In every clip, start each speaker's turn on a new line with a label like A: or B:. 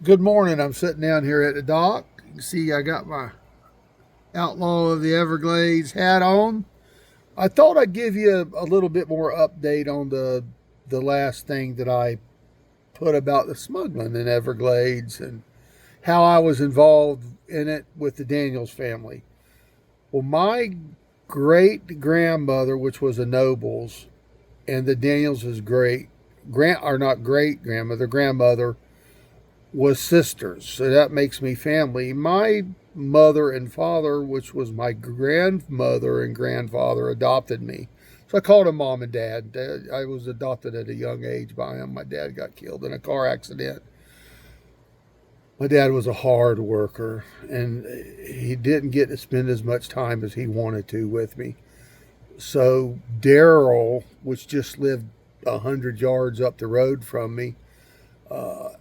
A: Good morning. I'm sitting down here at the dock. You can see I got my Outlaw of the Everglades hat on. I thought I'd give you a little bit more update on the last thing that I put about the smuggling in Everglades and how I was involved in it with the Daniels family. Well, my great grandmother, which was a Nobles, and the Daniels' great grandmother was sisters, so that makes me family. My mother and father, which was my grandmother and grandfather, adopted me. So I called them mom and dad. I was adopted at a young age by them. My dad got killed in a car accident. My dad was a hard worker, and he didn't get to spend as much time as he wanted to with me. So Daryl, which just lived 100 yards up the road from me,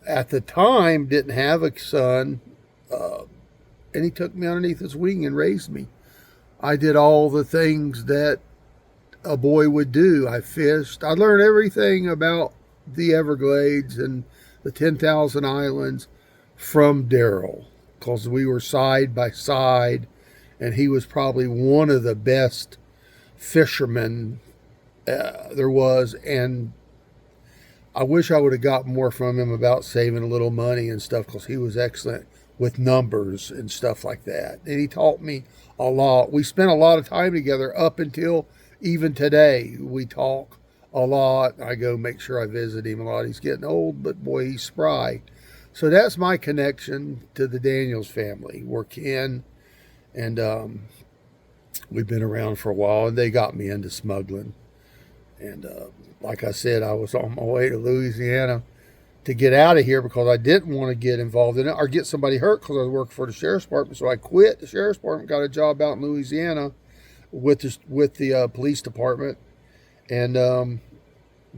A: at the time didn't have a son, uh, and he took me underneath his wing and raised me. I did all the things that a boy would do. I fished. I learned everything about the Everglades and the 10,000 islands from Daryl because we were side by side, and he was probably one of the best fishermen there was. And I wish I would have got more from him about saving a little money and stuff because he was excellent with numbers and stuff like that. And he taught me a lot. We spent a lot of time together up until even today. We talk a lot. I go make sure I visit him a lot. He's getting old, but boy, he's spry. So that's my connection to the Daniels family. We're kin, and we've been around for a while, and they got me into smuggling. And like I said, I was on my way to Louisiana to get out of here because I didn't want to get involved in it or get somebody hurt because I was working for the sheriff's department. So I quit the sheriff's department, got a job out in Louisiana with the police department. And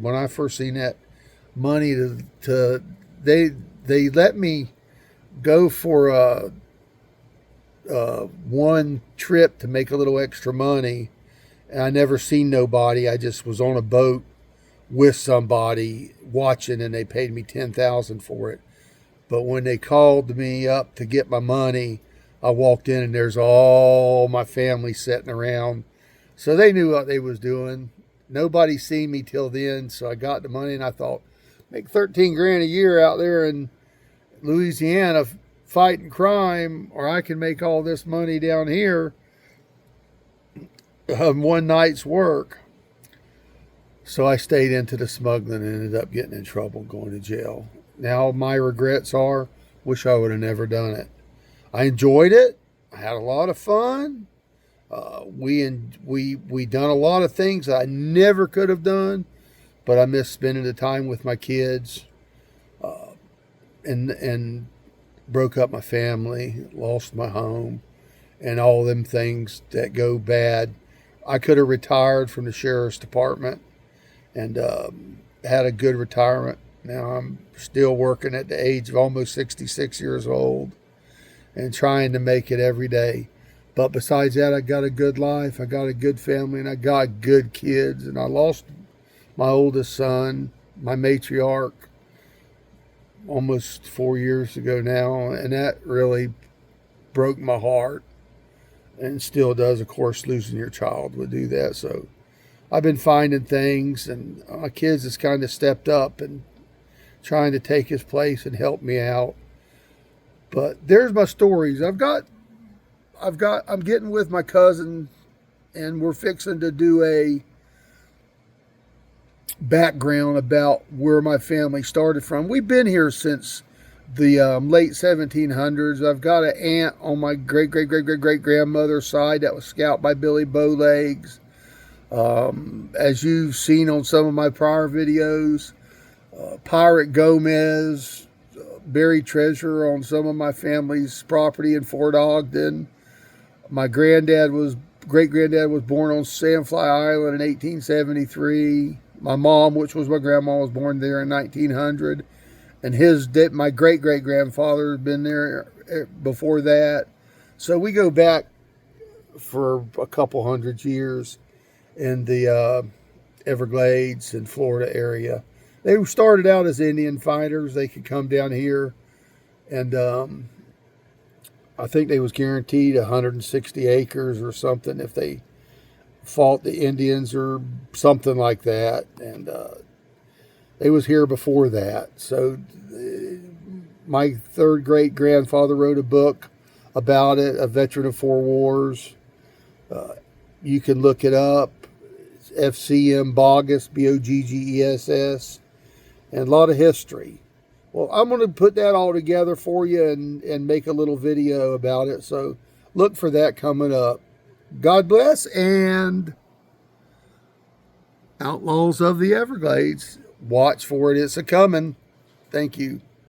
A: when I first seen that money to they let me go for one trip to make a little extra money. And I never seen nobody. I just was on a boat with somebody watching, and they paid me 10,000 for it. But when they called me up to get my money, I walked in and there's all my family sitting around. So they knew what they was doing. Nobody seen me till then, so I got the money and I thought, make 13 grand a year out there in Louisiana fighting crime, or I can make all this money down here one night's work. So I stayed into the smuggling and ended up getting in trouble, going to jail. Now my regrets are, wish I would have never done it. I enjoyed it. I had a lot of fun. We done a lot of things I never could have done, but I miss spending the time with my kids, and broke up my family, lost my home, and all them things that go bad. I could have retired from the sheriff's department and had a good retirement. Now I'm still working at the age of almost 66 years old and trying to make it every day. But besides that, I got a good life, I got a good family, and I got good kids. And I lost my oldest son, my matriarch, almost 4 years ago now, and that really broke my heart. And still does. Of course, losing your child would do that. So I've been finding things, and my kids has kind of stepped up and trying to take his place and help me out. But there's my stories. I'm getting with my cousin, and we're fixing to do a background about where my family started from. We've been here since the late 1700s. I've got an aunt on my great grandmother's side that was scalped by Billy Bowlegs. As you've seen on some of my prior videos, Pirate Gomez buried treasure on some of my family's property in Fort Ogden. My great granddad was born on Sandfly Island in 1873. My mom, which was my grandma, was born there in 1900. And my great grandfather had been there before that. So we go back for a couple 100 years in the Everglades and Florida area. They started out as Indian fighters. They could come down here And I think they was guaranteed 160 acres or something if they fought the Indians or something like that. And they was here before that. So my third great grandfather wrote a book about it, a veteran of 4 wars. You can look it up. It's FCM Boggess, Boggess, and a lot of history. Well, I'm going to put that all together for you and make a little video about it. So look for that coming up. God bless, and Outlaws of the Everglades. Watch for it. It's a coming. Thank you.